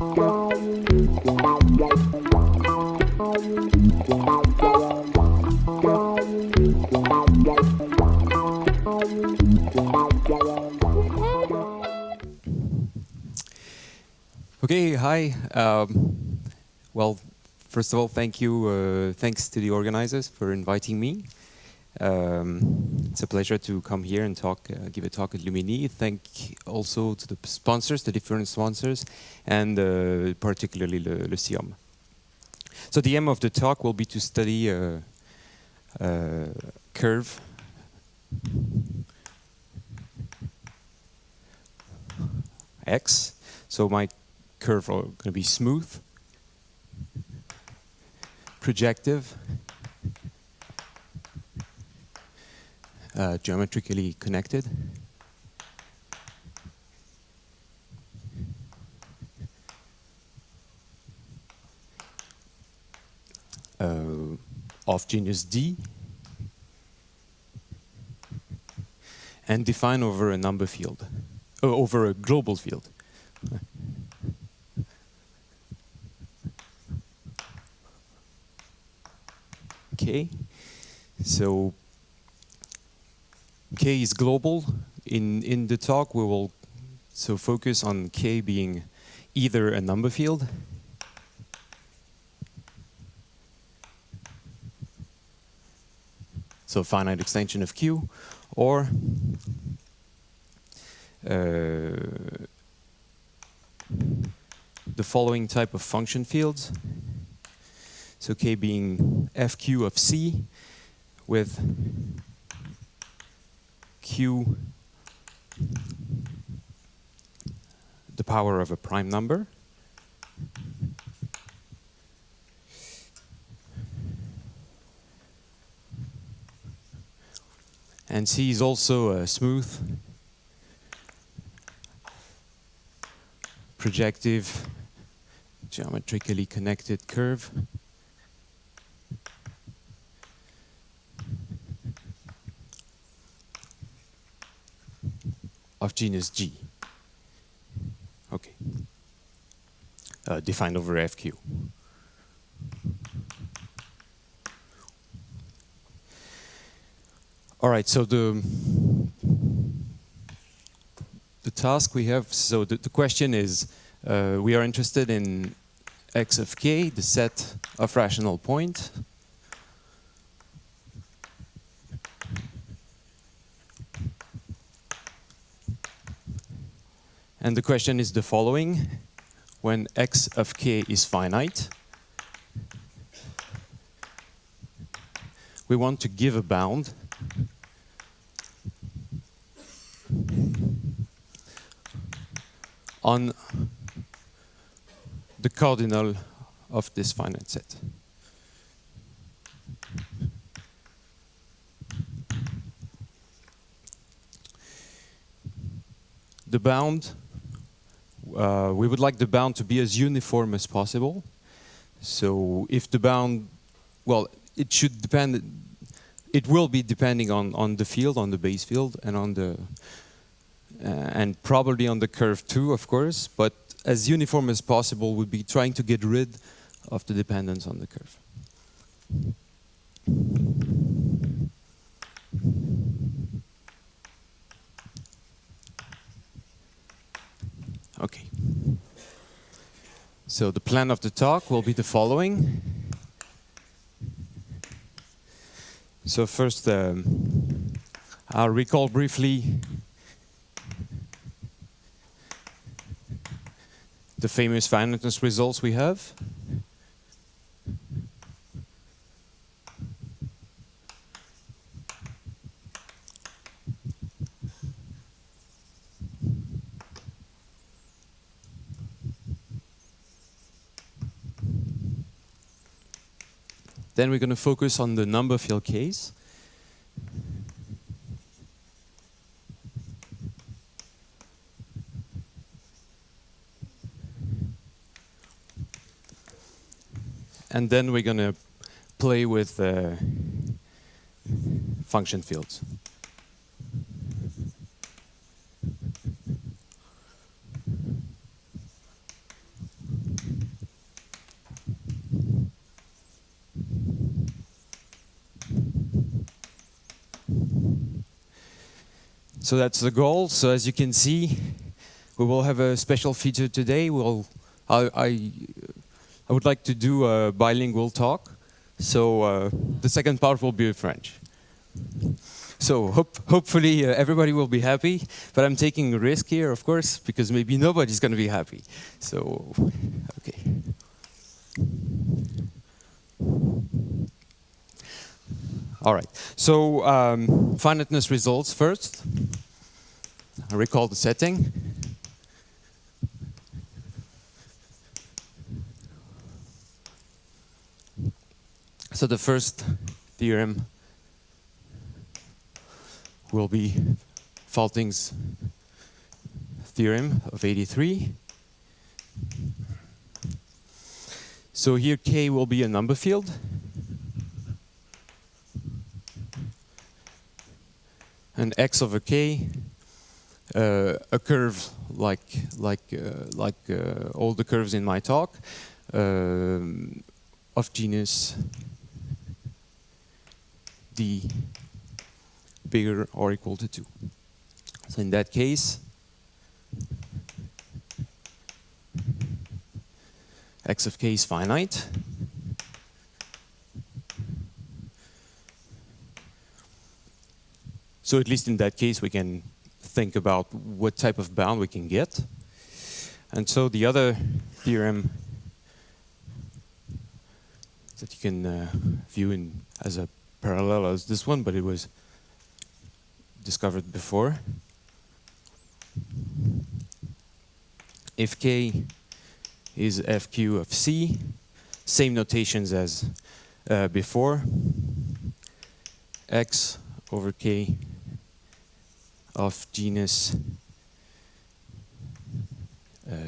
Okay, hi. Well, first of all, thank you. Thanks to the organizers for inviting me. It's a pleasure to come here and talk, give a talk at Lumini. Thank also to the sponsors, the different sponsors, and particularly le CIOM. So the aim of the talk will be to study a curve X. So my curve are going to be smooth, projective, geometrically connected, of genus D, and defined over a number field, over a global field. Okay, so K is global. In the talk, we will focus on K being either a number field so finite extension of Q, or the following type of function fields. So K being FQ of C with Q the power of a prime number. And C is also a smooth, projective, geometrically connected curve of genus G. Okay. Defined over FQ. All right, so the task we have, so the question is, we are interested in X of K, the set of rational points. And the question is the following: when X of K is finite, we want to give a bound on the cardinal of this finite set. The bound, we would like the bound to be as uniform as possible. So if the bound, well, it should depend, it will be depending on the field, on the base field, and on the, and probably on the curve too, of course, but as uniform as possible would be trying to get rid of the dependence on the curve. Okay. So the plan of the talk will be the following. So first, I'll recall briefly the famous finiteness results we have. Then we're going to focus on the number field case. And then we're going to play with function fields. So that's the goal. So as you can see, we will have a special feature today. I would like to do a bilingual talk. So the second part will be in French. So hopefully everybody will be happy, but I'm taking a risk here, of course, because maybe nobody's going to be happy. So, okay. All right. So finiteness results first. I recall the setting. So the first theorem will be Faltings' theorem of 83. So here K will be a number field. And X over K, a curve like all the curves in my talk, of genus D bigger or equal to 2. So in that case, X of K is finite. So at least in that case, we can think about what type of bound we can get. And so the other theorem that you can view in as a parallel as this one, but it was discovered before. If K is FQ of C, same notations as before, X over K of genus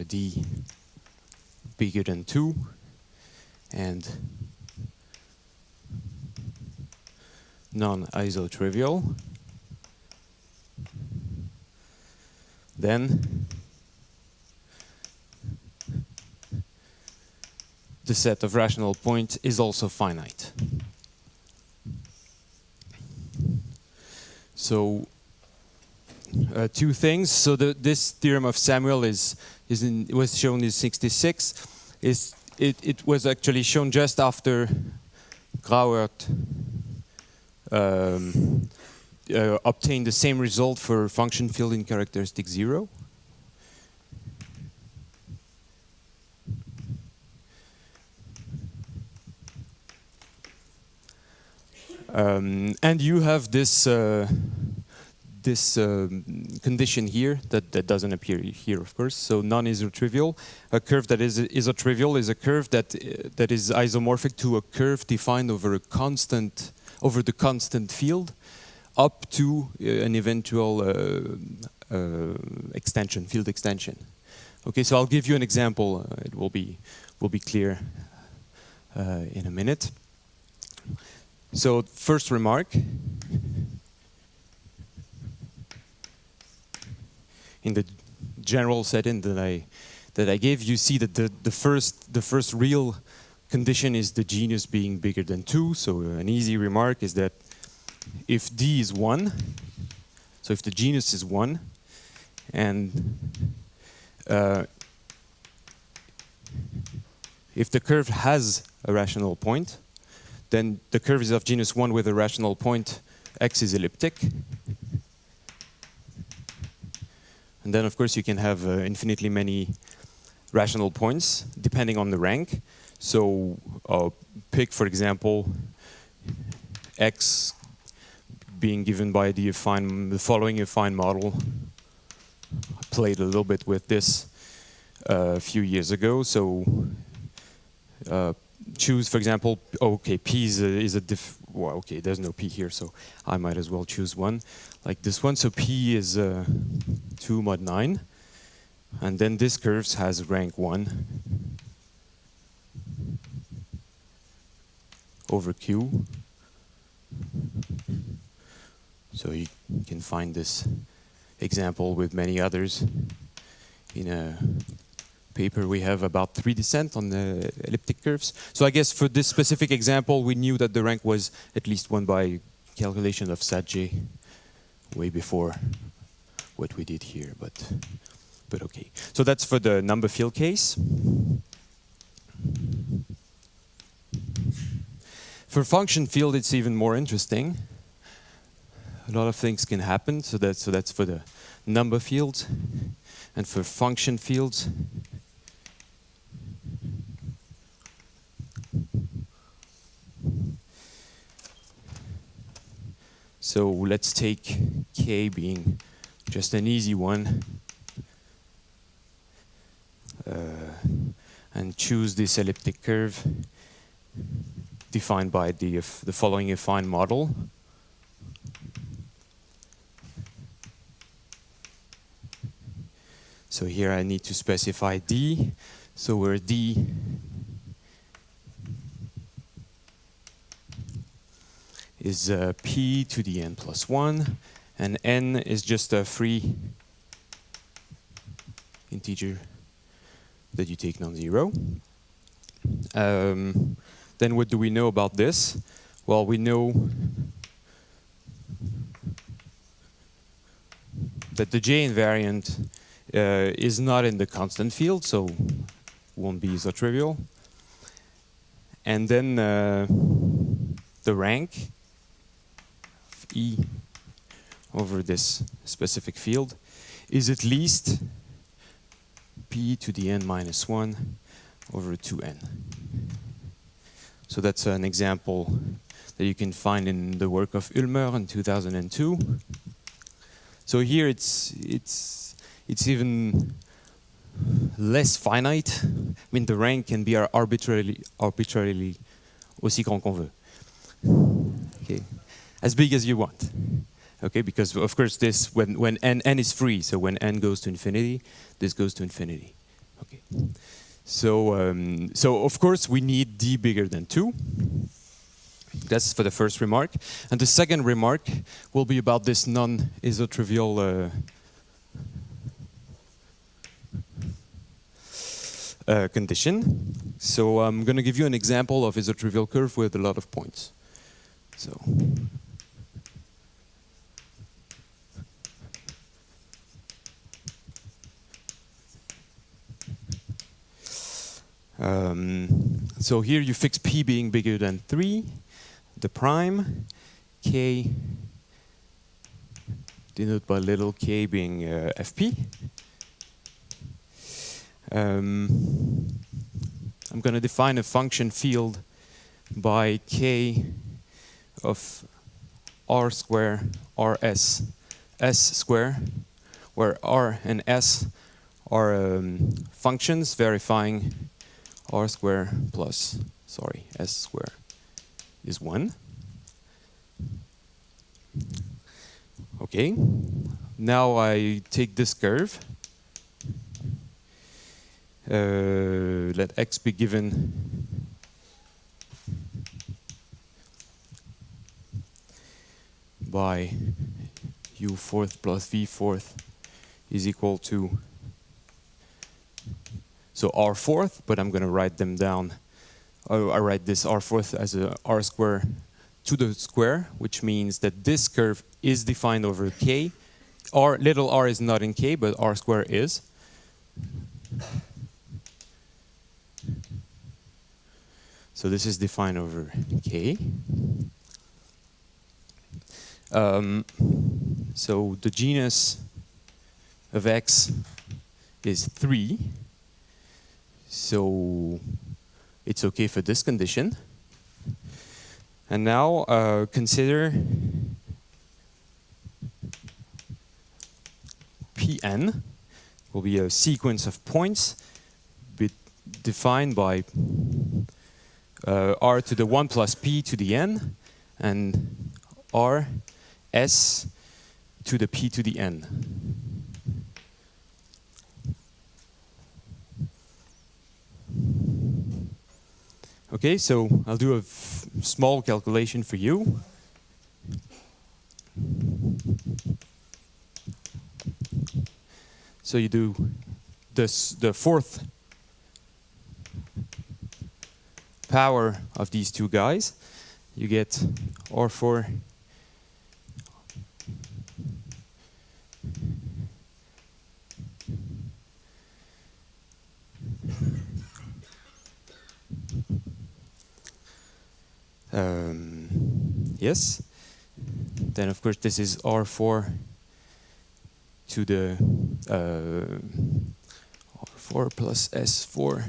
D bigger than 2, and non-isotrivial. Then the set of rational points is also finite. So two things. So this theorem of Samuel was shown in 66. It was actually shown just after Grauert obtained the same result for function field in characteristic 0. And you have this condition here that doesn't appear here, of course. So non-isotrivial. A curve that is isotrivial is a curve that is isomorphic to a curve defined over the constant field up to an eventual extension, field extension. Okay, so I'll give you an example. It will be clear in a minute. So first remark. In the general setting that I gave, you see that the first real condition is the genus being bigger than 2. So an easy remark is that if D is 1, so if the genus is 1, and if the curve has a rational point, then the curve is of genus 1 with a rational point, X is elliptic. And then, of course, you can have infinitely many rational points, depending on the rank. So pick, for example, X being given by the following affine model. I played a little bit with this a few years ago. So choose, for example, okay, P is a well, okay, there's no P here, so I might as well choose one like this one. So P is 2 mod 9, and then this curve has rank 1 over Q. So you can find this example with many others in a paper we have about 3 descent on the elliptic curves. So I guess for this specific example, we knew that the rank was at least 1 by calculation of SAT J way before what we did here, but okay. So that's for the number field case. For function field, it's even more interesting. A lot of things can happen. So that's for the number fields, and for function fields. So let's take K being just an easy one, and choose this elliptic curve defined by the following affine model. So here I need to specify D. So where D is P to the n plus 1, and n is just a free integer that you take non-zero. Then what do we know about this? Well, we know that the J invariant is not in the constant field, so won't be so trivial. And then the rank of E over this specific field is at least P to the n minus 1 over 2n. So that's an example that you can find in the work of Ulmer in 2002. So here it's even less finite. I mean, the rank can be arbitrarily aussi grand qu'on veut. Okay, as big as you want. Okay, because of course this when n is free, so when n goes to infinity, this goes to infinity. Okay, so so of course we need d bigger than 2. That's for the first remark, and the second remark will be about this non-isotrivial condition. So I'm going to give you an example of isotrivial curve with a lot of points. So. So here you fix P being bigger than 3, the prime, K denoted by little k being Fp. I'm going to define a function field by K of R square RS S square, where R and S are functions verifying R square plus, sorry, S square is 1. Okay, now I take this curve, let X be given by U fourth plus V fourth is equal to, so R fourth, but I'm going to write them down. I write this R fourth as a R square to the square, which means that this curve is defined over K. R, little r is not in K, but R square is. So this is defined over K. So the genus of X is 3. So it's okay for this condition. And now consider Pn will be a sequence of points defined by r to the 1 plus p to the n and r s to the p to the n. Okay, so I'll do a small calculation for you. So you do this, the fourth power of these two guys. You get R4 Yes. Then of course this is R4 to the R4 plus S4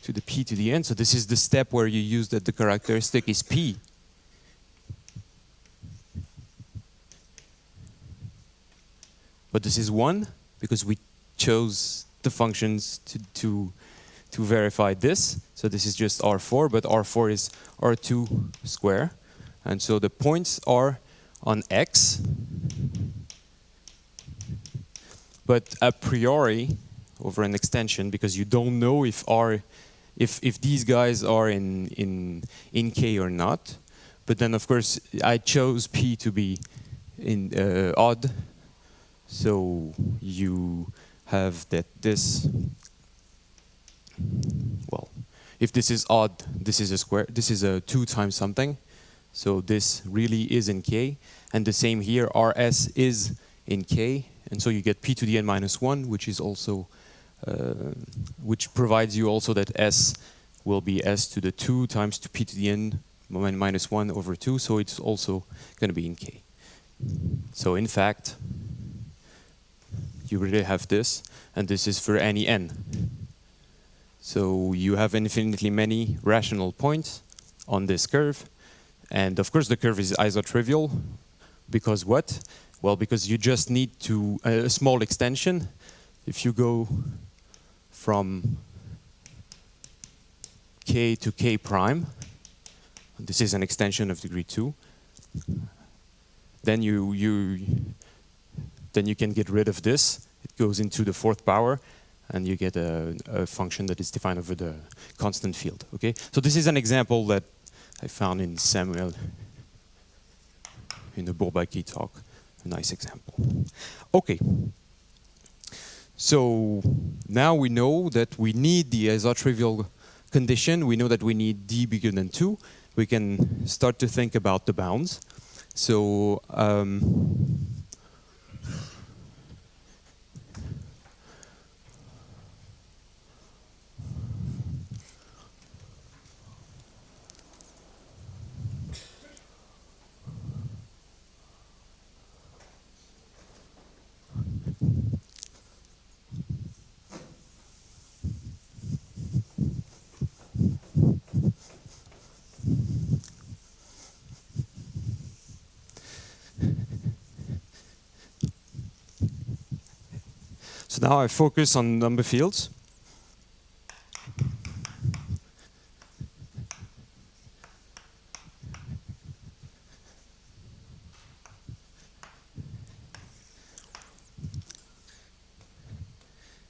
to the P to the N. So this is the step where you use that the characteristic is P. But this is 1 because we chose the functions to verify this. So this is just R4, but R4 is R2 square. And so the points are on X. But a priori, over an extension, because you don't know if these guys are in K or not. But then, of course, I chose P to be in odd. So you have that this, well, if this is odd, this is a square, this is a 2 times something. So this really is in K. And the same here, RS is in K. And so you get P to the N minus 1, which is also, which provides you also that S will be S to the 2 times to P to the N minus 1 over 2. So it's also going to be in K. So in fact, you really have this, and this is for any n. So you have infinitely many rational points on this curve. And of course the curve is isotrivial, because what? Well, because you just need to, a small extension. If you go from K to K prime, this is an extension of degree 2, then then you can get rid of this. It goes into the 4th power, and you get a function that is defined over the constant field. Okay, so this is an example that I found in Samuel in the Bourbaki talk. A nice example. Okay, so now we know that we need the isotrivial condition. We know that we need d bigger than 2. We can start to think about the bounds. So now I focus on number fields.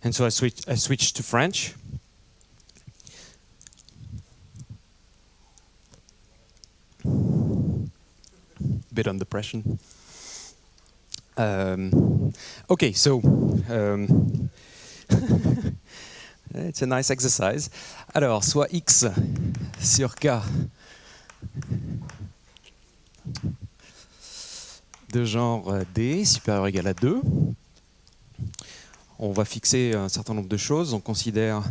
And so I switch to French. Bit under pressure. Okay, so it's a nice exercise. Alors, soit x sur k de genre d supérieur ou égal à 2. On va fixer un certain nombre de choses. On considère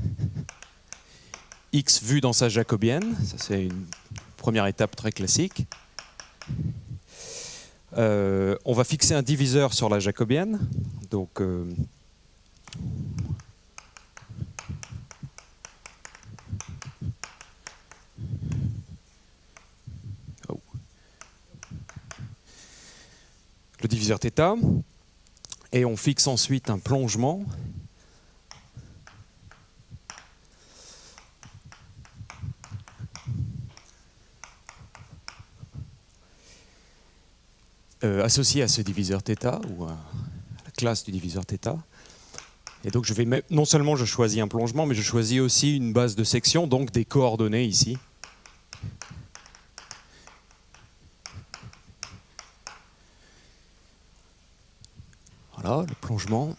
x vu dans sa jacobienne. Ça, c'est une première étape très classique. On va fixer un diviseur sur la jacobienne. Donc, le diviseur θ. Et on fixe ensuite un plongement associé à ce diviseur θ, ou à la classe du diviseur θ. Et donc je vais non seulement je choisis un plongement, mais je choisis aussi une base de section, donc des coordonnées ici. Voilà, le plongement.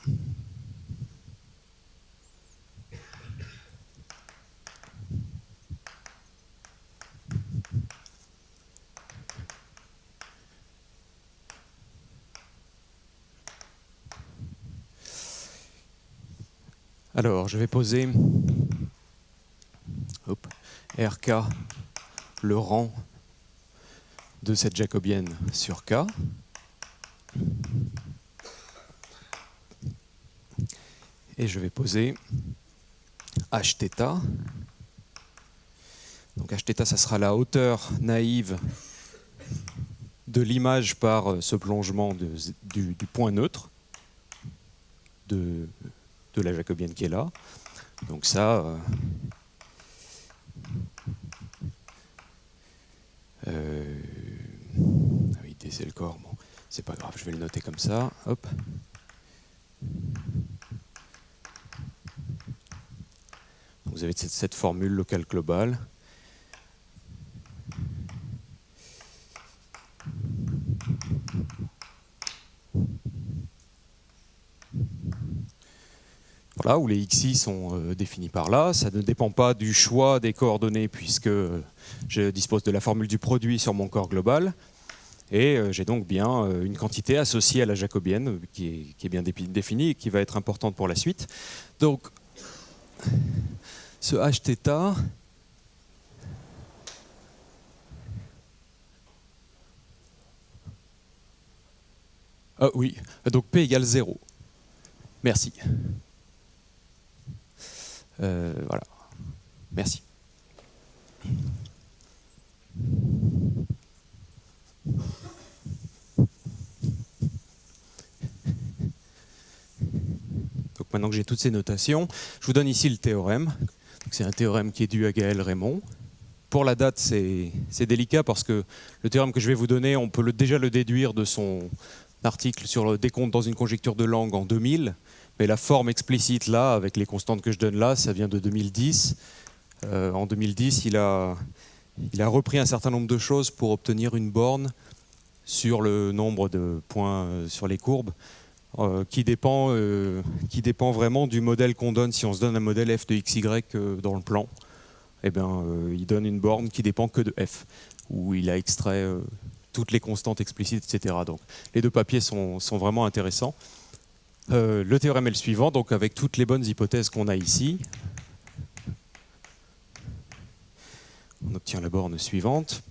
Alors, je vais poser RK, le rang de cette jacobienne sur K. Et je vais poser hθ. Donc hθ, ça sera la hauteur naïve de l'image par ce plongement du point neutre de la jacobienne qui est là. Donc ça, oui, D c'est le corps, bon, c'est pas grave, je vais le noter comme ça. Hop. Donc vous avez cette formule locale globale. Voilà, où les xi sont définis par là. Ça ne dépend pas du choix des coordonnées puisque je dispose de la formule du produit sur mon corps global. Et j'ai donc bien une quantité associée à la jacobienne qui est bien définie et qui va être importante pour la suite. Donc, ce hθ, ah oui, donc P égale 0. Merci. Voilà. Merci. Donc maintenant que j'ai toutes ces notations, je vous donne ici le théorème. C'est un théorème qui est dû à Gaël Rémond. Pour la date, c'est délicat parce que le théorème que je vais vous donner, on peut déjà le déduire de son article sur le décompte dans une conjecture de langue en 2000. Mais la forme explicite là, avec les constantes que je donne là, ça vient de 2010. En 2010, il a repris un certain nombre de choses pour obtenir une borne sur le nombre de points sur les courbes qui dépend vraiment du modèle qu'on donne. Si on se donne un modèle f de xy dans le plan, eh bien, il donne une borne qui dépend que de f, où il a extrait toutes les constantes explicites, etc. Donc, les deux papiers sont vraiment intéressants. Le théorème est le suivant, donc avec toutes les bonnes hypothèses qu'on a ici, on obtient la borne suivante.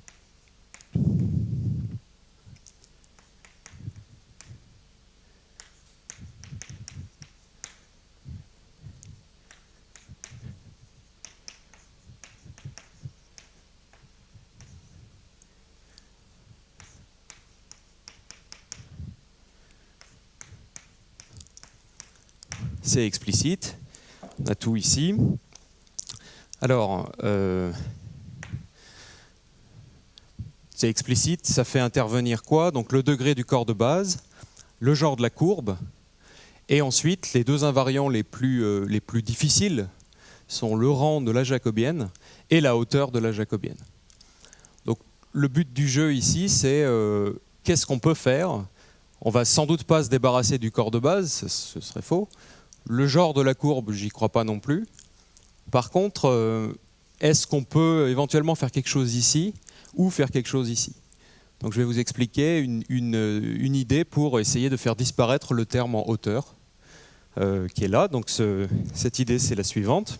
C'est explicite, on a tout ici. Alors, c'est explicite, ça fait intervenir quoi? Donc le degré du corps de base, le genre de la courbe, et ensuite les deux invariants les plus difficiles sont le rang de la jacobienne et la hauteur de la jacobienne. Donc le but du jeu ici, c'est qu'est-ce qu'on peut faire? On va sans doute pas se débarrasser du corps de base, ce serait faux. Le genre de la courbe, j'y crois pas non plus. Par contre, est-ce qu'on peut éventuellement faire quelque chose ici ou faire quelque chose ici? Donc je vais vous expliquer une idée pour essayer de faire disparaître le terme en hauteur qui est là. Donc cette idée, c'est la suivante.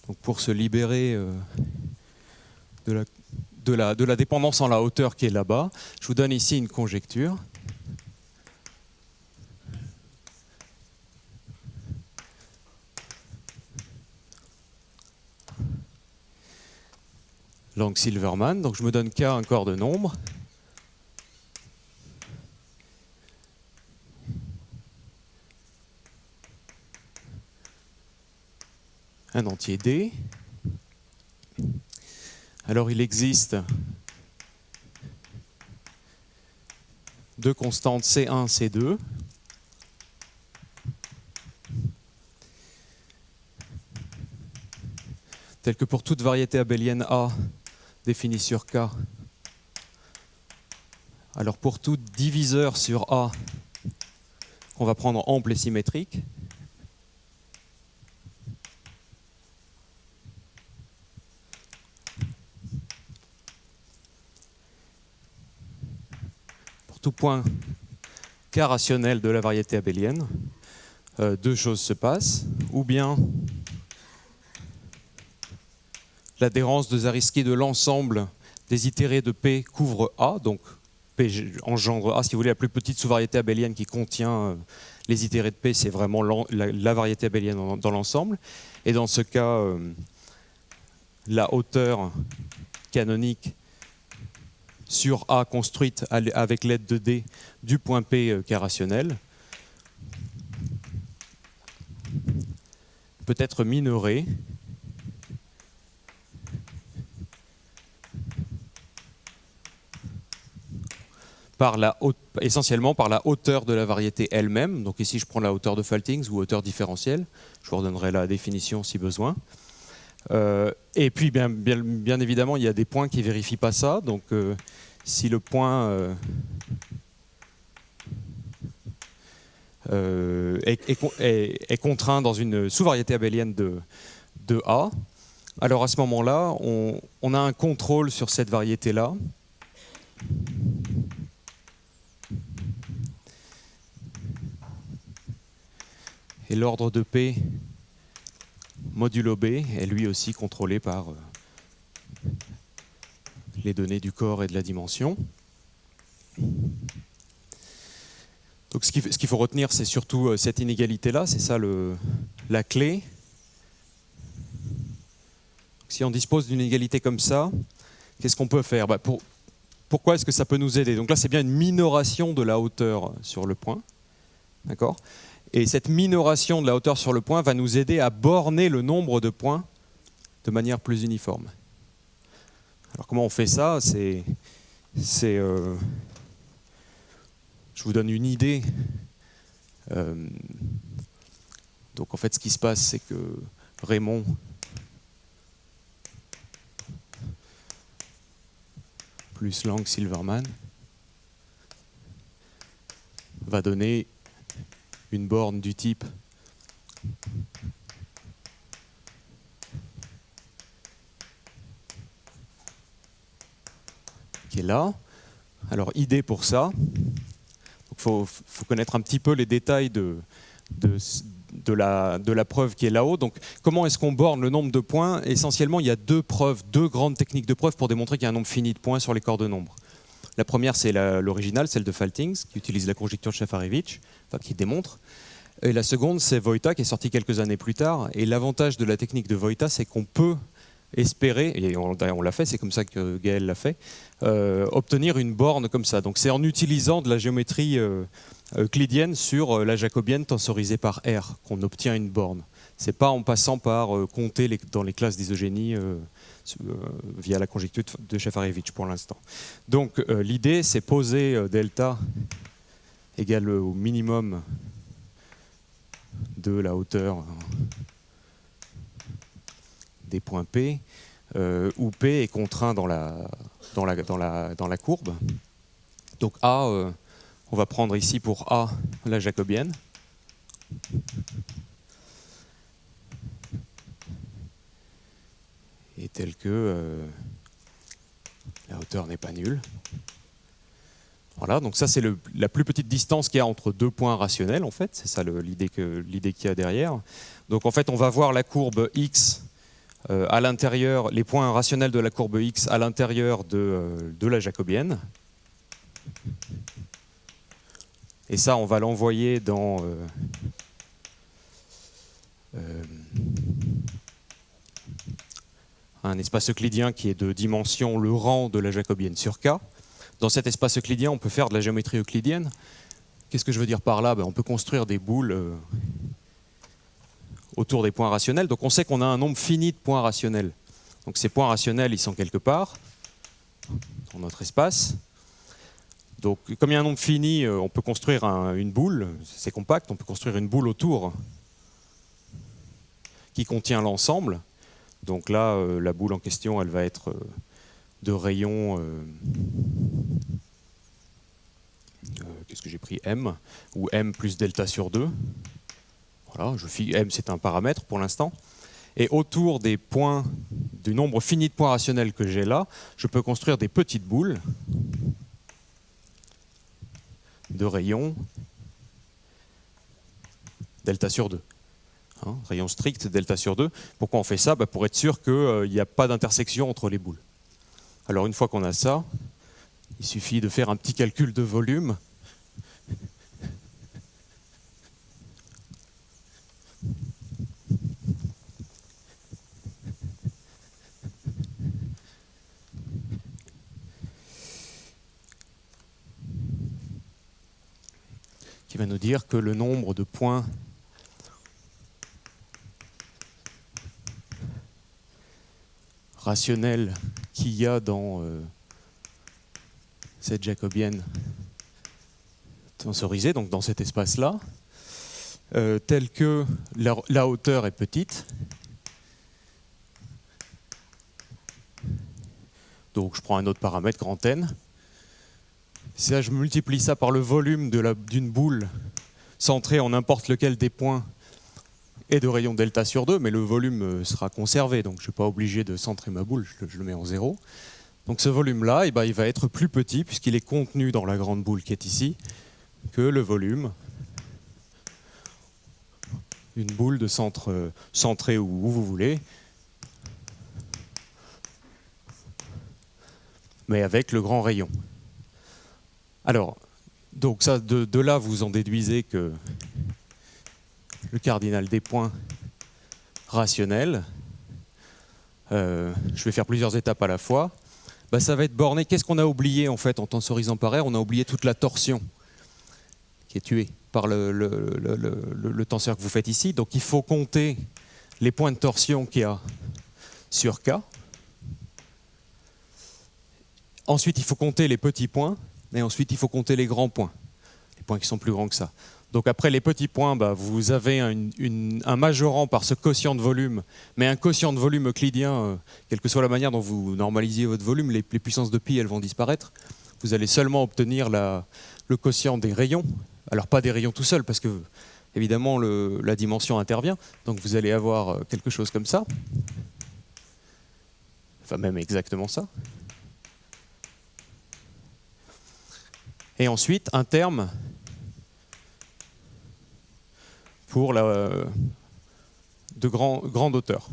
Donc pour se libérer de la dépendance en la hauteur qui est là-bas, je vous donne ici une conjecture. Langue Silverman, donc je me donne K un corps de nombre. Un entier D. Alors il existe deux constantes C1, C2. Telles que pour toute variété abélienne A définie sur K. Alors pour tout diviseur sur A, on va prendre ample et symétrique. Pour tout point K rationnel de la variété abélienne, deux choses se passent, ou bien l'adhérence de Zariski de l'ensemble des itérés de P couvre A, donc P engendre A. Si vous voulez, la plus petite sous-variété abélienne qui contient les itérés de P, c'est vraiment la variété abélienne dans l'ensemble. Et dans ce cas, la hauteur canonique sur A construite avec l'aide de D du point P qui est rationnel peut être minorée essentiellement par la hauteur de la variété elle-même. Donc ici, je prends la hauteur de Faltings ou hauteur différentielle. Je vous redonnerai la définition si besoin. Et puis, bien évidemment, il y a des points qui ne vérifient pas ça. Donc, si le point est contraint dans une sous-variété abélienne de A, alors à ce moment-là, on a un contrôle sur cette variété-là. Et l'ordre de P modulo B est lui aussi contrôlé par les données du corps et de la dimension. Donc ce qu'il faut retenir, c'est surtout cette inégalité-là, c'est ça la clé. Si on dispose d'une inégalité comme ça, qu'est-ce qu'on peut faire? Pourquoi est-ce que ça peut nous aider? Donc là, c'est bien une minoration de la hauteur sur le point. D'accord? Et cette minoration de la hauteur sur le point va nous aider à borner le nombre de points de manière plus uniforme. Alors comment on fait ça? Je vous donne une idée. Donc en fait, ce qui se passe, c'est que Rémond plus Lang-Silverman va donner une borne du type qui est là. Alors, idée pour ça, il faut connaître un petit peu les détails de la preuve qui est là-haut. Donc, comment est-ce qu'on borne le nombre de points? Essentiellement, il y a deux grandes techniques de preuve pour démontrer qu'il y a un nombre fini de points sur les corps de nombres. La première, c'est l'originale, celle de Faltings, qui utilise la conjecture de Shafarevich, enfin qui démontre. Et la seconde, c'est Wojta, qui est sortie quelques années plus tard. Et l'avantage de la technique de Wojta, c'est qu'on peut espérer, et on l'a fait, c'est comme ça que Gaël l'a fait, obtenir une borne comme ça. Donc c'est en utilisant de la géométrie euclidienne sur la jacobienne tensorisée par R qu'on obtient une borne. C'est pas en passant par compter dans les classes d'isogénie via la conjecture de Shafarevich pour l'instant. Donc l'idée, c'est poser delta égale au minimum de la hauteur des points P, où P est contraint dans la courbe. Donc A, on va prendre ici pour A la jacobienne. Et tel que la hauteur n'est pas nulle. Voilà, donc ça c'est la plus petite distance qu'il y a entre deux points rationnels en fait, c'est ça l'idée qu'il y a derrière. Donc en fait on va voir la courbe X à l'intérieur, les points rationnels de la courbe X à l'intérieur de la jacobienne. Et ça on va l'envoyer dans un espace euclidien qui est de dimension le rang de la jacobienne sur K. Dans cet espace euclidien, on peut faire de la géométrie euclidienne. Qu'est-ce que je veux dire par là? On peut construire des boules autour des points rationnels. Donc on sait qu'on a un nombre fini de points rationnels. Donc ces points rationnels, ils sont quelque part dans notre espace. Donc comme il y a un nombre fini, on peut construire une boule. C'est compact, on peut construire une boule autour qui contient l'ensemble. Donc là, la boule en question, elle va être de rayon, qu'est-ce que j'ai pris, M, ou M plus delta sur 2. Voilà, M c'est un paramètre pour l'instant. Et autour des points, du nombre fini de points rationnels que j'ai là, je peux construire des petites boules de rayon delta sur 2. Hein, rayon strict, delta sur 2. Pourquoi on fait ça? Pour être sûr qu'il n'y a pas d'intersection entre les boules. Alors une fois qu'on a ça, il suffit de faire un petit calcul de volume. Qui va nous dire que le nombre de points rationnels qu'il y a dans cette jacobienne tensorisée, donc dans cet espace-là, tel que la hauteur est petite. Donc je prends un autre paramètre, grand N. Ça, je multiplie ça par le volume d'une boule centrée en n'importe lequel des points et de rayon delta sur 2, mais le volume sera conservé, donc je ne suis pas obligé de centrer ma boule, je le mets en 0. Donc ce volume-là, il va être plus petit, puisqu'il est contenu dans la grande boule qui est ici, que le volume d'une boule de centre centrée où vous voulez, mais avec le grand rayon. Alors, donc ça, de là, vous en déduisez que le cardinal des points rationnels, je vais faire plusieurs étapes à la fois, ça va être borné. Qu'est-ce qu'on a oublié en fait en tensorisant par R? On a oublié toute la torsion qui est tuée par le tenseur que vous faites ici. Donc il faut compter les points de torsion qu'il y a sur K. Ensuite, il faut compter les petits points. Et ensuite, il faut compter les grands points, les points qui sont plus grands que ça. Donc après les petits points, vous avez un majorant par ce quotient de volume, mais un quotient de volume euclidien, quelle que soit la manière dont vous normalisez votre volume, les puissances de pi, elles vont disparaître. Vous allez seulement obtenir le quotient des rayons. Alors pas des rayons tout seuls, parce que évidemment la dimension intervient. Donc vous allez avoir quelque chose comme ça. Enfin même exactement ça. Et ensuite, un terme pour de grande hauteur.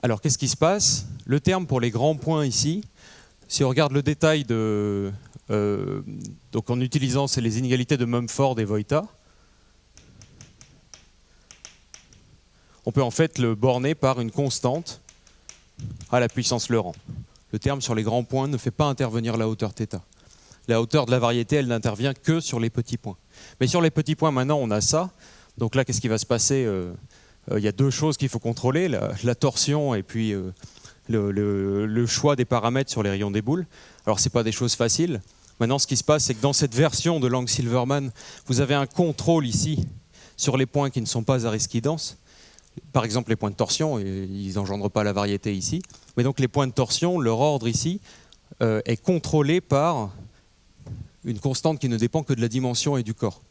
Alors, qu'est-ce qui se passe? Le terme pour les grands points ici, si on regarde le détail donc en utilisant les inégalités de Mumford et Wojta, on peut en fait le borner par une constante à la puissance Laurent. Le terme sur les grands points ne fait pas intervenir la hauteur θ. La hauteur de la variété, elle n'intervient que sur les petits points. Mais sur les petits points, maintenant, on a ça. Donc là, qu'est-ce qui va se passer? Il y a deux choses qu'il faut contrôler, la torsion et puis le choix des paramètres sur les rayons des boules. Alors, ce n'est pas des choses faciles. Maintenant, ce qui se passe, c'est que dans cette version de Lang-Silverman, vous avez un contrôle ici sur les points qui ne sont pas ariskidenses. Par exemple, les points de torsion, ils n'engendrent pas la variété ici. Mais donc les points de torsion, leur ordre ici, est contrôlé par une constante qui ne dépend que de la dimension et du corps.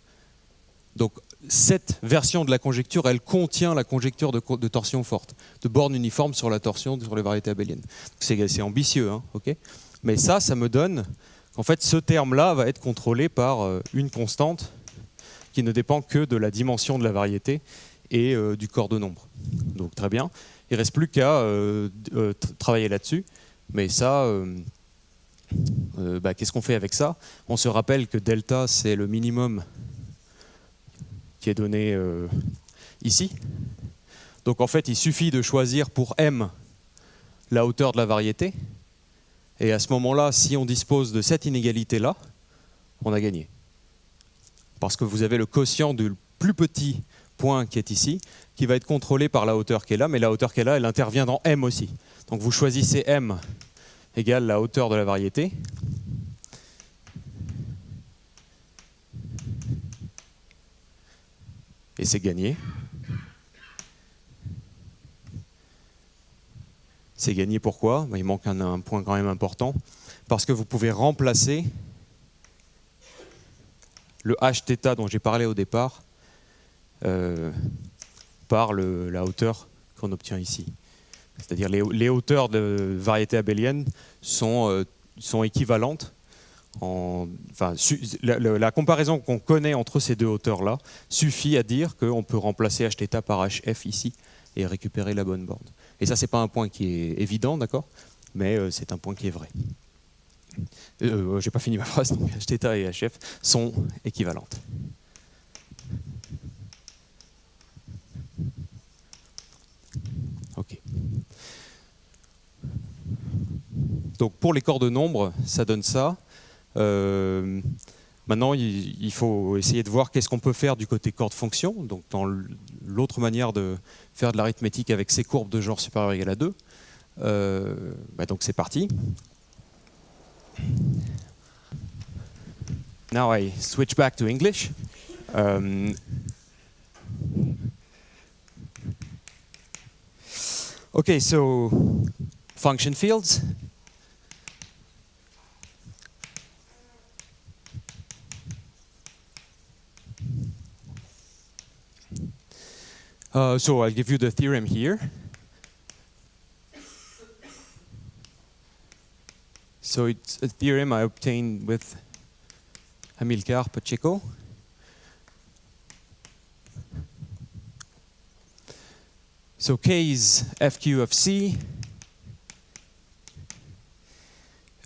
Donc cette version de la conjecture, elle contient la conjecture de torsion forte, de borne uniforme sur la torsion sur les variétés abéliennes. C'est ambitieux, hein, okay. Mais ça me donne qu'en fait ce terme-là va être contrôlé par une constante qui ne dépend que de la dimension de la variété et du corps de nombre. Donc très bien. Il ne reste plus qu'à travailler là-dessus. Mais ça, qu'est-ce qu'on fait avec ça? On se rappelle que delta, c'est le minimum qui est donné ici. Donc en fait, il suffit de choisir pour m la hauteur de la variété. Et à ce moment-là, si on dispose de cette inégalité-là, on a gagné. Parce que vous avez le quotient du plus petit point qui est ici, qui va être contrôlé par la hauteur qui est là, mais la hauteur qui est là, elle intervient dans M aussi. Donc vous choisissez M égale la hauteur de la variété. Et c'est gagné. C'est gagné pourquoi? Il manque un point quand même important. Parce que vous pouvez remplacer le hθ dont j'ai parlé au départ par la hauteur qu'on obtient ici. C'est-à-dire les hauteurs de variété abélienne sont sont équivalentes. La comparaison qu'on connaît entre ces deux hauteurs-là suffit à dire qu'on peut remplacer hθ par hf ici et récupérer la bonne borne. Et ça, c'est pas un point qui est évident, d'accord, mais c'est un point qui est vrai. J'ai pas fini ma phrase, donc hθ et hf sont équivalentes. Ok. Donc pour les corps de nombres, ça donne ça. Maintenant, il faut essayer de voir qu'est-ce qu'on peut faire du côté corps de fonction. Donc dans l'autre manière de faire de l'arithmétique avec ces courbes de genre supérieur ou égal à 2. Donc c'est parti. Now I switch back to English. Okay, so function fields. So I'll give you the theorem here. So it's a theorem I obtained with Amilcar Pacheco. So K is FQ of C.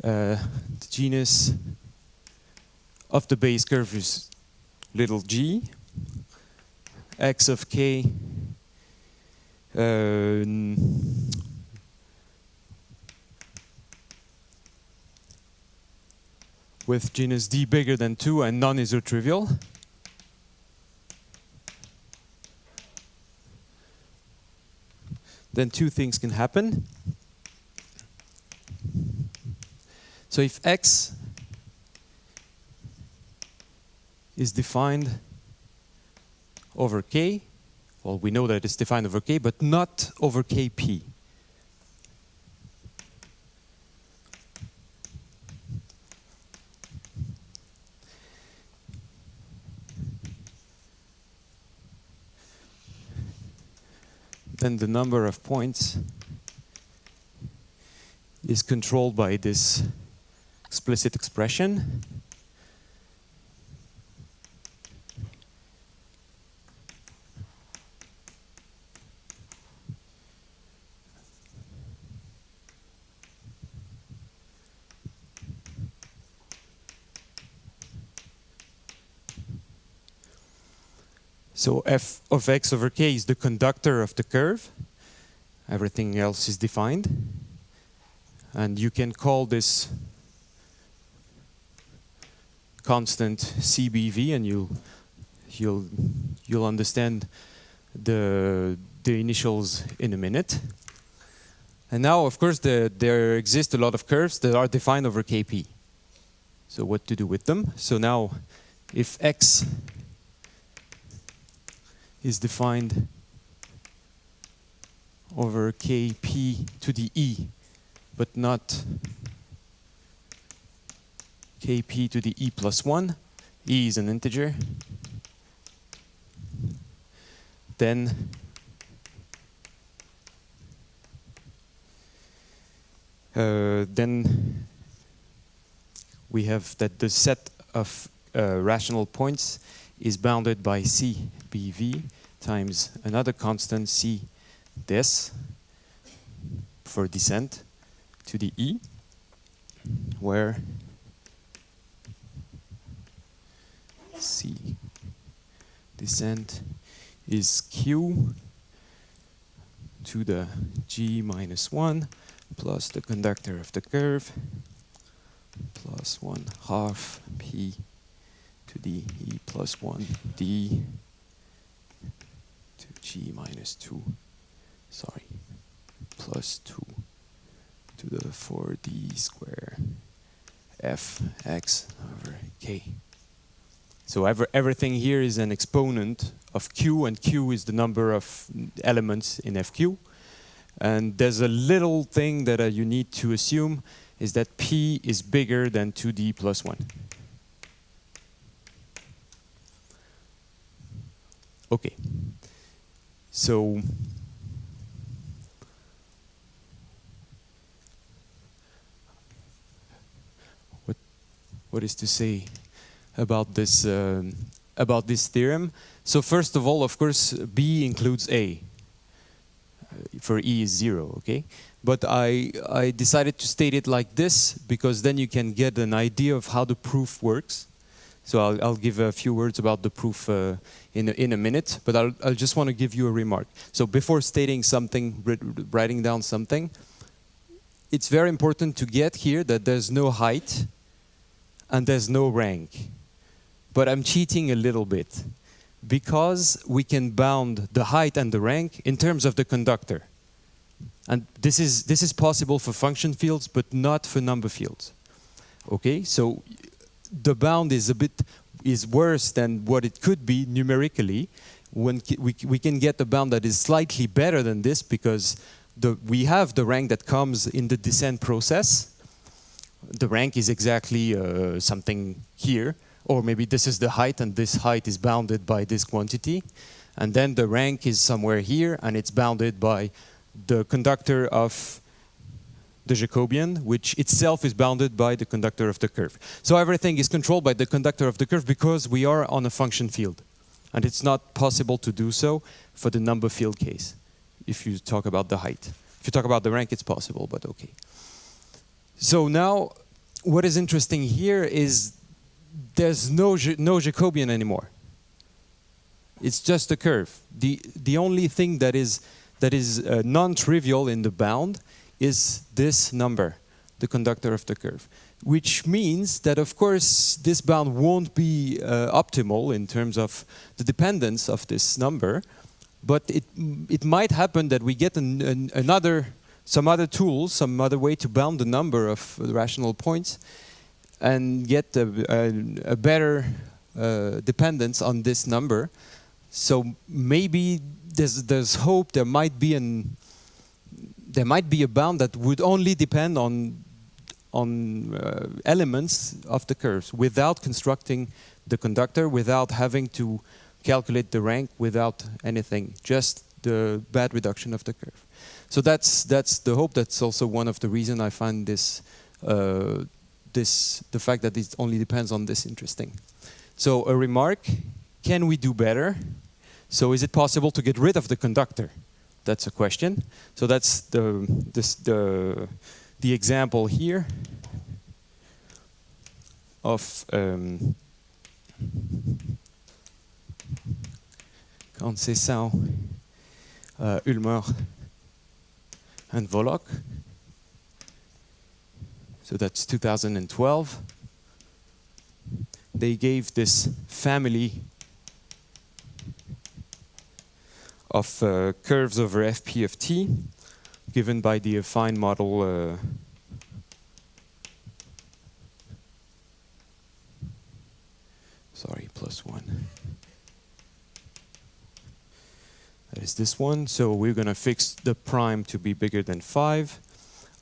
The genus of the base curve is little g. X of K with genus D bigger than 2 and non-isotrivial. Then two things can happen. So if X is defined over K, well, we know that it's defined over K, but not over Kp. Then the number of points is controlled by this explicit expression. So f of x over k is the conductor of the curve. Everything else is defined. And you can call this constant CBV, and you'll understand the initials in a minute. And now, of course, there exist a lot of curves that are defined over Kp. So what to do with them? So now, if x is defined over Kp to the e, but not Kp to the e plus 1, e is an integer, then we have that the set of rational points is bounded by CBV times another constant C des for descent to the E, where C descent is Q to the G minus 1 plus the conductor of the curve plus 1/2 P to the E plus 1 D to G minus 2, sorry, plus 2 to the 4D square F X over K. So everything here is an exponent of Q, and Q is the number of elements in FQ. And there's a little thing that you need to assume is that P is bigger than 2D plus 1. Okay, so what is to say about this theorem. So first of all, of course, B includes A. For E is 0, okay? But I decided to state it like this because then you can get an idea of how the proof works. So I'll give a few words about the proof in a minute, but I'll just want to give you a remark. So before stating something, writing down something, it's very important to get here that there's no height and there's no rank. But I'm cheating a little bit because we can bound the height and the rank in terms of the conductor. And this is possible for function fields, but not for number fields. Okay, so the bound is worse than what it could be numerically. When we can get a bound that is slightly better than this because we have the rank that comes in the descent process. The rank is exactly something here, or maybe this is the height and this height is bounded by this quantity. And then the rank is somewhere here and it's bounded by the conductor of the Jacobian, which itself is bounded by the conductor of the curve. So everything is controlled by the conductor of the curve because we are on a function field. And it's not possible to do so for the number field case, if you talk about the height. If you talk about the rank, it's possible, but okay. So now, what is interesting here is there's no Jacobian anymore. It's just a curve. The only thing that is non-trivial in the bound is this number, the conductor of the curve, which means that, of course, this bound won't be optimal in terms of the dependence of this number, but it might happen that we get some other tool, some other way to bound the number of rational points and get a better dependence on this number. So maybe there's hope there might be a bound that would only depend on elements of the curves without constructing the conductor, without having to calculate the rank, without anything, just the bad reduction of the curve. So that's the hope. That's also one of the reasons I find the fact that it only depends on this interesting. So a remark: can we do better? So is it possible to get rid of the conductor? That's a question. So that's the example here of Conceição, Ulmer, and Volok. So that's 2012. They gave this family of curves over Fp of t, given by the affine model +1. That is this one. So we're going to fix the prime to be bigger than 5.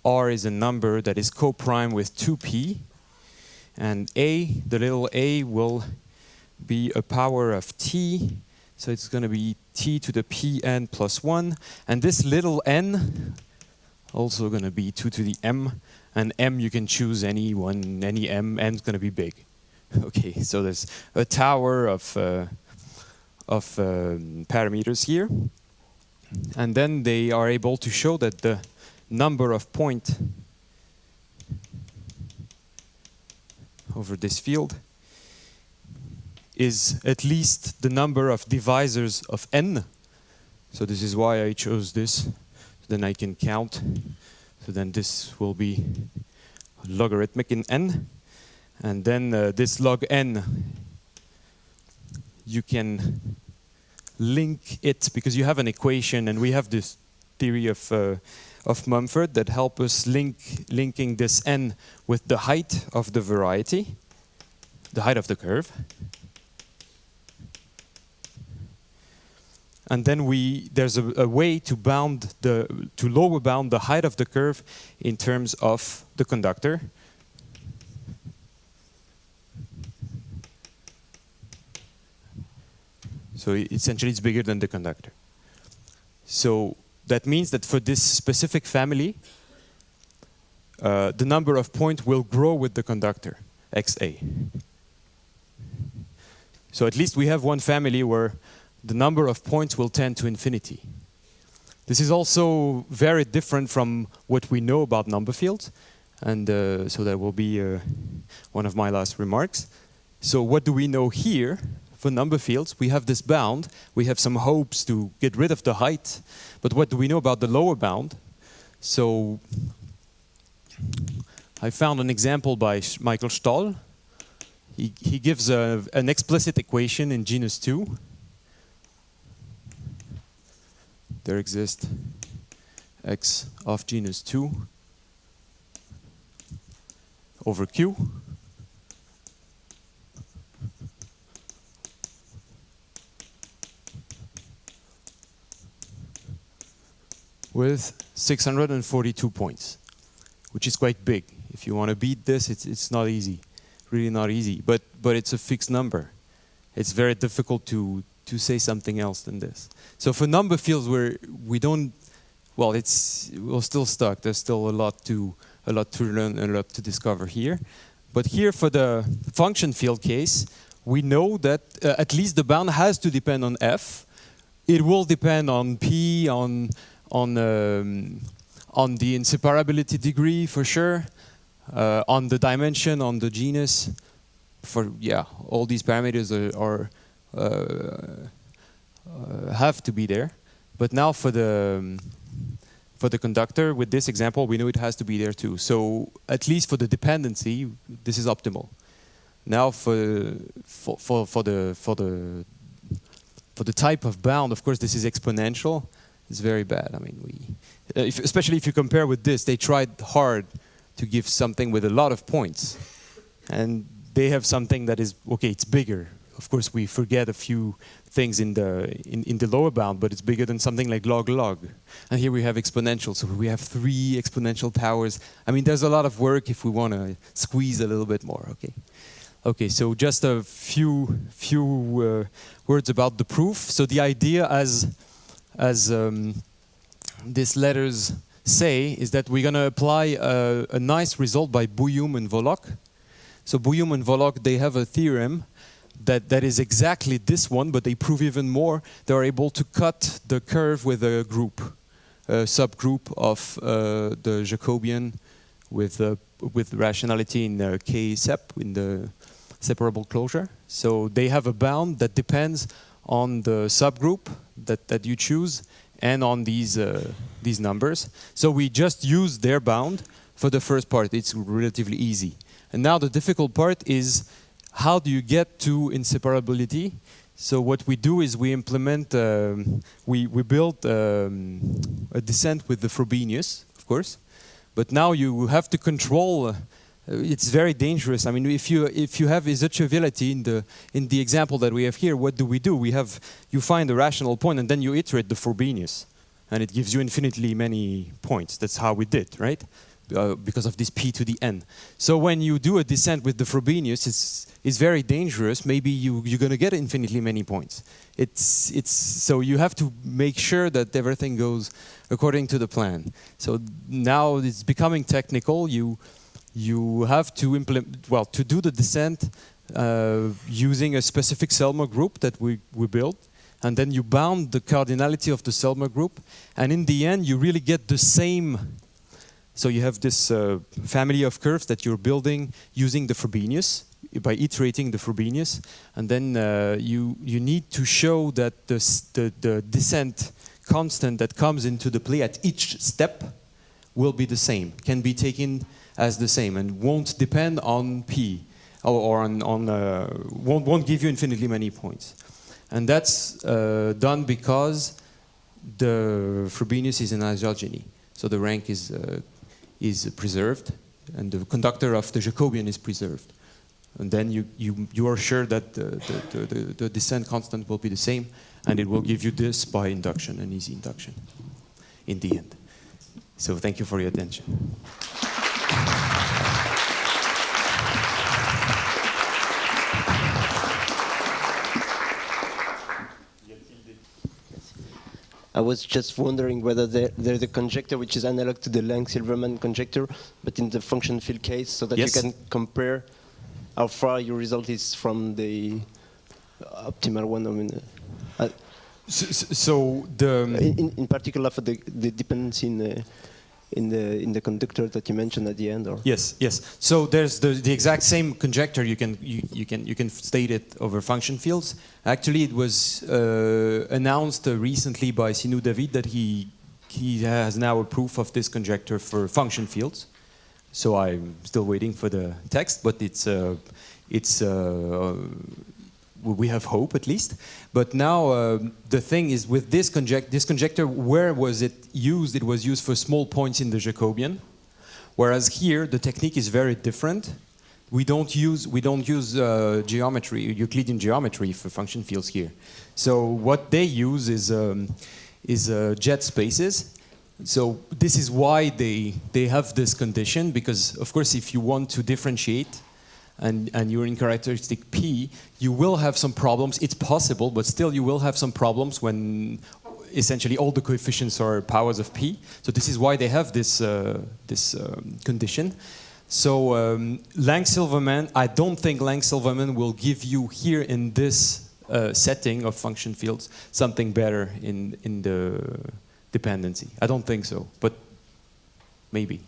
R is a number that is co-prime with 2p. And a, the little a, will be a power of t. So it's going to be t to the pn plus 1. And this little n, also going to be 2 to the m. And m, you can choose any one, any m. N is going to be big. Okay, so there's a tower of parameters here. And then they are able to show that the number of points over this field is at least the number of divisors of n. So this is why I chose this. Then I can count. So then this will be logarithmic in n. And then this log n, you can link it because you have an equation, and we have this theory of Mumford that help us linking this n with the height of the variety, the height of the curve. And then there's a way to lower bound the height of the curve in terms of the conductor. So essentially it's bigger than the conductor. So that means that for this specific family, the number of points will grow with the conductor. xa. So at least we have one family where the number of points will tend to infinity. This is also very different from what we know about number fields. And so that will be one of my last remarks. So what do we know here for number fields? We have this bound. We have some hopes to get rid of the height. But what do we know about the lower bound? So I found an example by Michael Stahl. He gives an explicit equation in genus 2. There exists x of genus 2 over q with 642 points, which is quite big. If you want to beat this, it's not easy, really not easy. But it's a fixed number. It's very difficult to say something else than this. So for number fields where we don't, well, we're still stuck. There's still a lot to learn and a lot to discover here. But here for the function field case, we know that at least the bound has to depend on f. It will depend on p, on the inseparability degree for sure, on the dimension, on the genus. For all these parameters have to be there. But now for the conductor, with this example, we know it has to be there too. So at least for the dependency, this is optimal. Now for the type of bound, of course, this is exponential. It's very bad. I mean, especially if you compare with this, they tried hard to give something with a lot of points, and they have something that is okay. It's bigger. Of course, we forget a few things in the lower bound, but it's bigger than something like log. And here we have exponential, so we have 3 exponential powers. I mean, there's a lot of work if we want to squeeze a little bit more. Okay. So just a few words about the proof. So the idea, as these letters say, is that we're going to apply a nice result by Bouillum and Volok. So Bouillum and Volok, they have a theorem that is exactly this one, but they prove even more. They're able to cut the curve with a group, a subgroup of the Jacobian with rationality in K sep, in the separable closure. So they have a bound that depends on the subgroup that you choose and on these numbers. So we just use their bound for the first part. It's relatively easy. And now the difficult part is, how do you get to inseparability? So what we do is we implement, we build a descent with the Frobenius, of course. But now you have to control. It's very dangerous. I mean, if you have isottriviality in the example that we have here, what do? You find a rational point and then you iterate the Frobenius, and it gives you infinitely many points. That's how we did, right? Because of this p to the n. So when you do a descent with the Frobenius, it's very dangerous. Maybe you're going to get infinitely many points. So you have to make sure that everything goes according to the plan. So now it's becoming technical. You have to implement, well, to do the descent using a specific Selmer group that we built. And then you bound the cardinality of the Selmer group. And in the end, you really get the same. So you have this family of curves that you're building using the Frobenius, by iterating the Frobenius. And then you need to show that the descent constant that comes into the play at each step will be the same, can be taken as the same, and won't depend on p, or won't give you infinitely many points. And that's done because the Frobenius is an isogeny. So the rank is preserved, and the conductor of the Jacobian is preserved. And then you are sure that the descent constant will be the same, and it will give you this by induction, an easy induction, in the end. So thank you for your attention. I was just wondering whether there's a conjecture which is analog to the Lang-Silverman conjecture, but in the function field case, so that yes. you can compare how far your result is from the optimal one. I mean, so the in particular for the dependency in the conductor that you mentioned at the end, or yes. So there's the exact same conjecture. You can state it over function fields. Actually, it was announced recently by Sinou David that he has now a proof of this conjecture for function fields. So I'm still waiting for the text, but we have hope at least. But now the thing is with this conjecture, where was it used? It was used for small points in the Jacobian, whereas here the technique is very different. We don't use geometry, Euclidean geometry for function fields here. So what they use is jet spaces. So this is why they have this condition, because of course if you want to differentiate and you're in characteristic P, you will have some problems. It's possible, but still you will have some problems when essentially all the coefficients are powers of P. So this is why they have this condition. So Lang-Silverman, I don't think Lang-Silverman will give you here in this setting of function fields something better in the dependency. I don't think so, but maybe.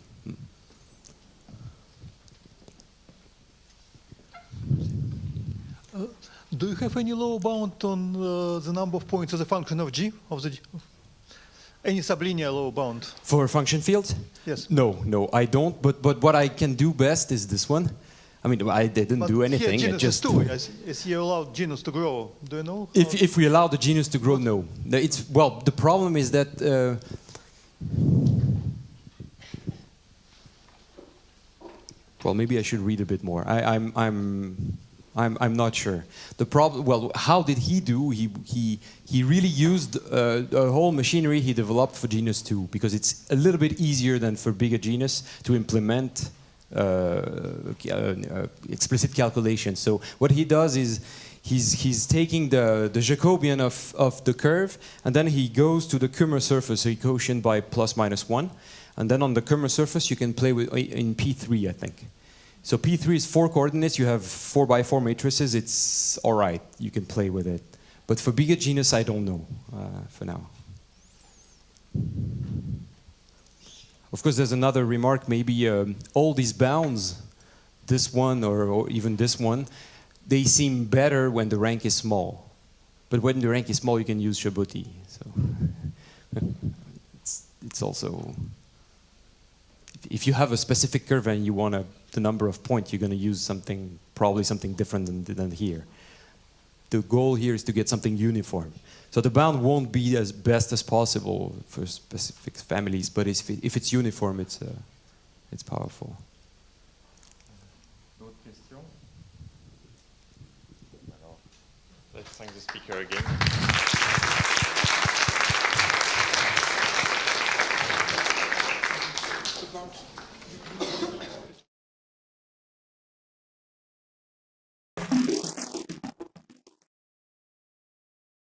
Do you have any lower bound on the number of points as a function of G? Any sublinear lower bound? For function fields? Yes. No, I don't. But what I can do best is this one. I mean, I didn't do anything. Here, I just. As you allowed genus to grow, do you know? If we allow the genus to grow, no. It's well. The problem is that. Well, maybe I should read a bit more. I'm not sure. The problem. Well, how did he do? He really used a whole machinery he developed for genus 2, because it's a little bit easier than for bigger genus to implement explicit calculations. So what he does is he's taking the Jacobian of the curve, and then he goes to the Kummer surface, so he quotient by ±1, and then on the Kummer surface you can play with in P3, I think. So P3 is 4 coordinates. You have 4x4 matrices. It's all right. You can play with it. But for bigger genus, I don't know for now. Of course, there's another remark. Maybe all these bounds, this one or even this one, they seem better when the rank is small. But when the rank is small, you can use Chabotti. So it's also, if you have a specific curve and you want the number of points, you're going to use probably something different than here. The goal here is to get something uniform. So the bound won't be as best as possible for specific families, but if it's uniform, it's powerful. D'autres questions? Alors, let's thank the speaker again.